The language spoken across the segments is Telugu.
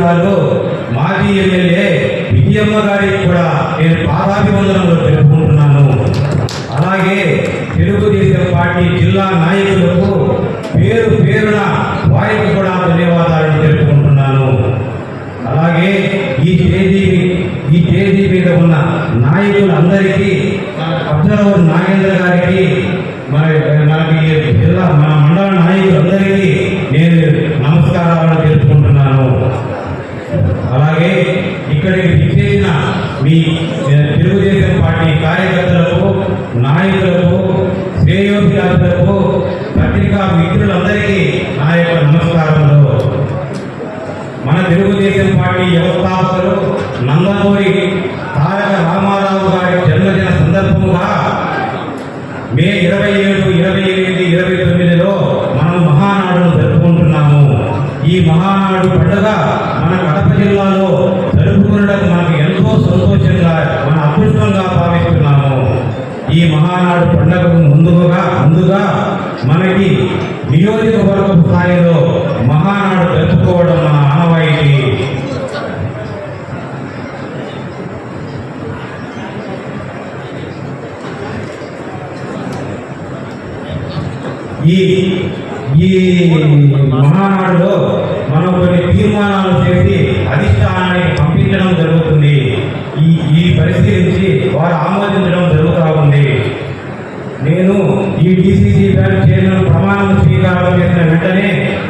జిల్లాలో మాజీ ఎమ్మెల్యే విజయమ్మ గారికి కూడా నేను పాదాభివందనలు తెలుపుకుంటున్నాను. అలాగే తెలుగుదేశం పార్టీ జిల్లా నాయకులకు పేరు పేరున వారికి కూడా ధన్యవాదాలు తెలుపుకుంటున్నాను. అలాగే ఈ తేదీ మీద ఉన్న నాయకులందరికీ, అబ్జర్వర్ నాగేంద్ర గారికి, మనకి జిల్లా మన మండల నాయకులందరికీ నేను నమస్కారాలను తెలుపుకుంటున్నాను. అలాగే ఇక్కడికి విచ్చేసిన మీ తెలుగుదేశం పార్టీ కార్యకర్తలకు, నాయకులకు, శ్రేయోభిలాషులకు, పత్రికా మిత్రులందరికీ నా యొక్క నమస్కారములు. మన తెలుగుదేశం పార్టీ వ్యవస్థాపకులు నందమూరి తారక రామారావు గారి జన్మదిన సందర్భముగా మే 27, 28, 29లో మనం మహానాడును జరుపుకుంటున్నాము. ఈ మహానాడు పండుగ మన కడప జిల్లాలో జరుపుకునడం మనకు ఎంతో సంతోషంగా, మన అదృష్టంగా భావిస్తున్నాము. ఈ మహానాడు పండుగకు ముందుగా మనకి నియోజకవర్గ స్థాయిలో మహానాడు జరుపుకోవడం మన ఆనవాయితీ. ఈ మహానాడులో మనం కొన్ని తీర్మానాలు చేసి అధిష్టానానికి పంపించడం జరుగుతుంది. ఈ పరిశీలించి వారు ఆమోదించడం జరుగుతూ ఉంది. నేను ఈ డిసిసి బ్యాంక్ చైర్మన్ ప్రమాణ స్వీకారం చేసిన వెంటనే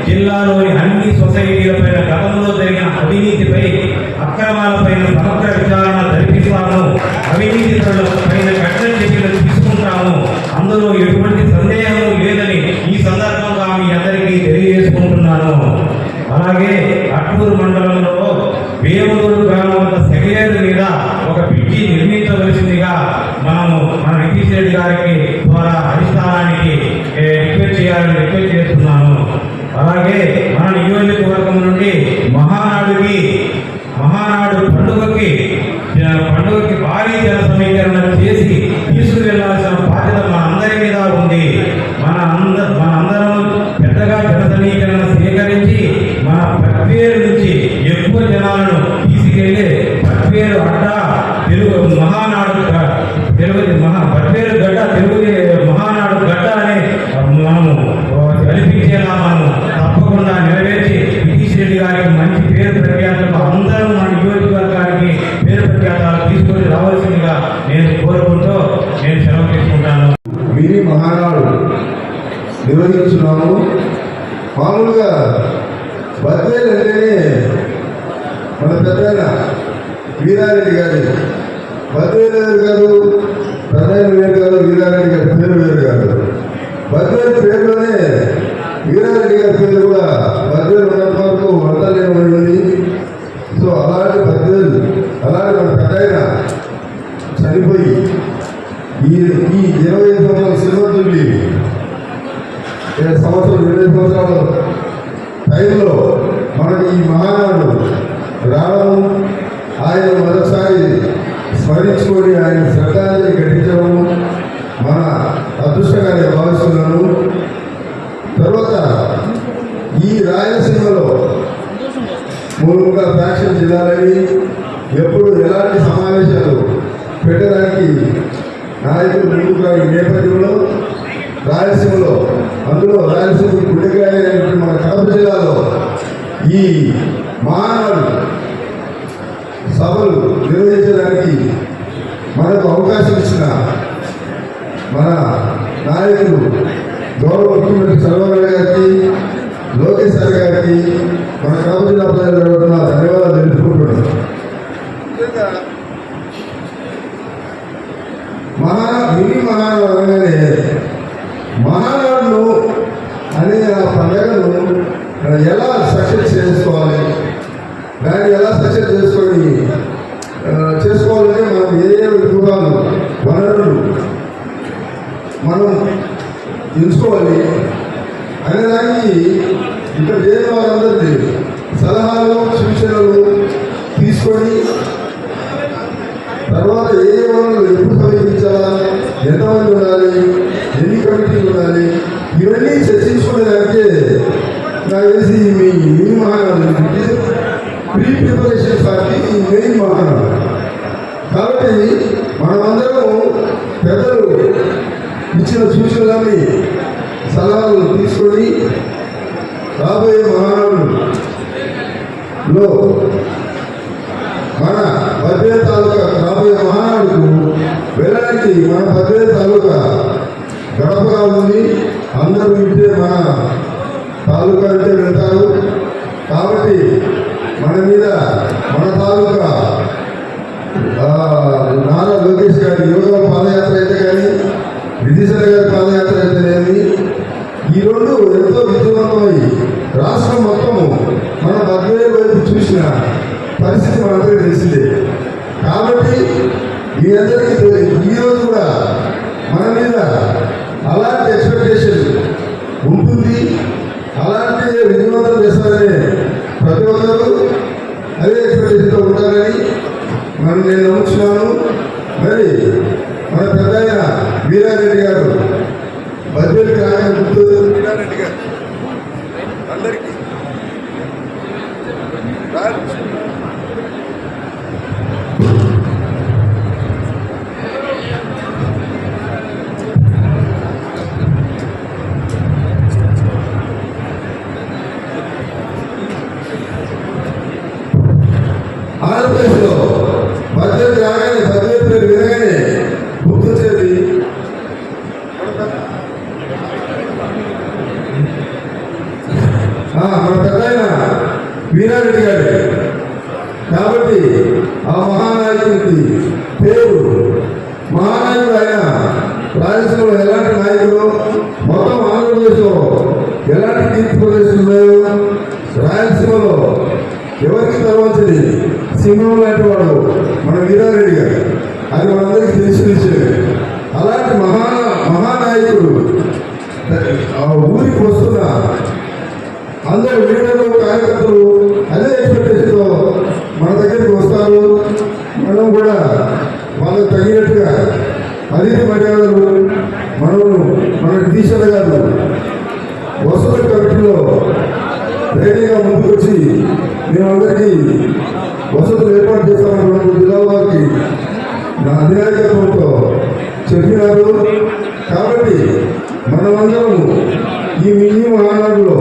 జిల్లాలోని అన్ని సొసైటీలపై గతంలో జరిగిన అవినీతిపై, అక్రమాలపైన సమగ్ర విచారణ జరిపిస్తాము. అవినీతి పైన కఠిన చర్యలు తీసుకుంటాము. అందులో ఎటువంటి సందేహం లేదని ఈ సందర్భంగా మీ అందరికీ తెలియజేసుకుంటున్నాను. అలాగే అట్లూరు మండలంలో వేమూరు గ్రామం సెక్రటరీ మీద ఒక బ్రిడ్జి నిర్మించవలసిందిగా మన నితీష్ రెడ్డి గారికి ద్వారా అధిష్టానానికి రిక్వెస్ట్ చేస్తున్నాను. అలాగే మన నియోజకవర్గం నుండి మహానాడు పండుగకి భారీ జన సమీకరణ చేసి తీసుకువెళ్లాల్సిన బాధ్యత మన అందరి మీద ఉంది. మనందరం పెద్దగా జన సమీకరణ సేకరించి మన పట్వేరు నుంచి ఎక్కువ జనాలను తీసుకెళ్లి పట్వేరు అడ్డా పట్వేరు గడ్డ మహానాడు గడ్డ అని మనము కల్పించేలా మనం తప్పకుండా నెరవేర్చి నితీష్ రెడ్డి గారికి మంచి పేరు ప్రఖ్యాతలు, అందరూ మన నియోజకవర్గానికి పేరు ప్రఖ్యాతాలు తీసుకొని రావాల్సిందిగా నేను కోరుకుంటూ నేను సెలవు తీసుకుంటాను. మినీ మహానాడు నిర్వహించున్నాము. మామూలుగా బద్వేలు అంటేనే మన పెద్ద వీరారెడ్డి గారి, బద్వేలు గారు, ప్రధాని వేరు గారు, వీరారెడ్డి గారి పేరు వేరు గారు. బద్వేలు పేరులోనే వీరారెడ్డి గారి పేరు కూడా బద్వేలు ఉన్నంత వరకు వంటలేమని. సో అలాంటి బద్వేలు, అలాంటి మన పెద్ద చనిపోయి ఈ 25 సంవత్సరాల సిల్వర్ జూబ్లీ సంవత్సరం 20 సంవత్సరాల టైంలో మనకి ఈ మహానాడు రావడం, ఆయన మరోసారి స్మరించుకొని ఆయన శ్రద్ధాంజలి ఘటించడం మన అదృష్టంగా నేను భావిస్తున్నాను. తర్వాత ఈ రాయలసీమలో మూలంగా ఫ్యాక్షన్ జిల్లాలని ఎప్పుడు ఎలాంటి సమావేశాలు పెట్టడానికి నాయకులు ముందుగా ఈ నేపథ్యంలో రాయలసీమలో, అందులో రాయలసీమ గుండెకాయ మన కడప జిల్లాలో ఈ మహానాడు సభలు నిర్వహించడానికి మనకు అవకాశం ఇచ్చిన మన నాయకులు గౌరవ ముఖ్యమంత్రి చంద్రబాబు గారికి, లోకేష్ సార్ గారికి, మన కడప జిల్లా ప్రజలు ధన్యవాదాలు తెలుపుకుంటున్నాను. మినీ మహానాడు అనగానే మహానాడును అనే ఆ పండుగను ఎలా సక్సెస్ చేసుకోవాలి, దాన్ని ఎలా సక్సెస్ చేసుకోవాలంటే మనం ఏ విభాగాలు, వనరులు మనం తెలుసుకోవాలి అనేదానికి ఇక్కడ చేరిన వారందరినీ సలహాలు, సూచనలు తీసుకొని తర్వాత ఏ వనరులు ఎప్పుడు సమీపించాలా, ఎంతమంది ఉండాలి, ఎన్ని కమిటీలు ఉండాలి, ఇవన్నీ చర్చించుకునేదానికే నాకు తెలిసి మీ Mahanadu pre preparation for the main Mahanadu. కాబట్టి మనమందరం పెద్దలు ఇచ్చిన సూచనలన్నీ సలహాలు తీసుకొని రాబోయే మహానాడులో మన భద్రే తాలూకా రాబోయే మహానాడుకు వెళ్ళడానికి మన భద్రే తాలూకా గడపగా ఉంది. అందరూ ఇంటే మన తాలూకా అంటే వెళ్తారు. కాబట్టి మన మీద మన తాలూకా నారా లోకేష్ గారి యోగా పాదయాత్ర అయితే కానీ విజయసాయి గారి పాదయాత్ర అయితేనేమి ఈ రెండు ఎంతో విజయవంతమై రాష్ట్రం మొత్తము మన భద్రే వైపు చూసిన పరిస్థితి మనందరికీ తెలిసిందే. కాబట్టి మీ అందరికీ ఈరోజు కూడా మన మీద అలాంటి ఎక్స్పెక్టేషన్ ఉంటుంది. అలాంటి విజయవంతం చేస్తారనే ప్రతి ఒక్కరూ అదే ఎక్స్పెక్టేషన్తో ఉంటారని నేను నమ్ముతున్నాను. మరి మన పెద్ద ఆయన వీరారెడ్డి గారు బడ్జెట్ రాగానే గుర్తు వీరారెడ్డి గారు అందరికీ ఆంధ్రప్రదేశ్లో బడ్జెట్ రాగానే బడ్జెట్ పేరు వినగానే గుర్తొచ్చేది మన పెద్ద ఆయన వీరారెడ్డి గారు. కాబట్టి ఆ మహానాయకుడికి పేరు మహానాయకుడు ఆయన రాయలసీమలో ఎలాంటి నాయకుడు, మొత్తం ఆంధ్రప్రదేశ్లో ఎలాంటి కీర్తి ప్రదేశాలు ఉన్నాయో, రాయలసీమలో ఎవరికి తర్వాతది సింహం లాంటి వాడు మన వీరారెడ్డి గారు. అది మనందరికీ తెలిసి విషయమే. అలాంటి మహానాయకుడు ఊరికి వస్తున్న అందరు లీడర్లు కార్యకర్తలు అదే ఎక్స్పెక్టేషన్తో మన దగ్గరికి వస్తారు. మనం కూడా వాళ్ళకి తగినట్టుగా అతిథి మర్యాదలు మన టీచర్ గారు వసతుల కమిటీలో ధైర్యంగా ముందుకొచ్చి మేమందరికీ వసతులు ఏర్పాటు చేస్తామని జిల్లా వారికి నా అధినాయకత్వంతో చెప్పినారు. కాబట్టి మనమందరం ఈ మినీ మహానాడులో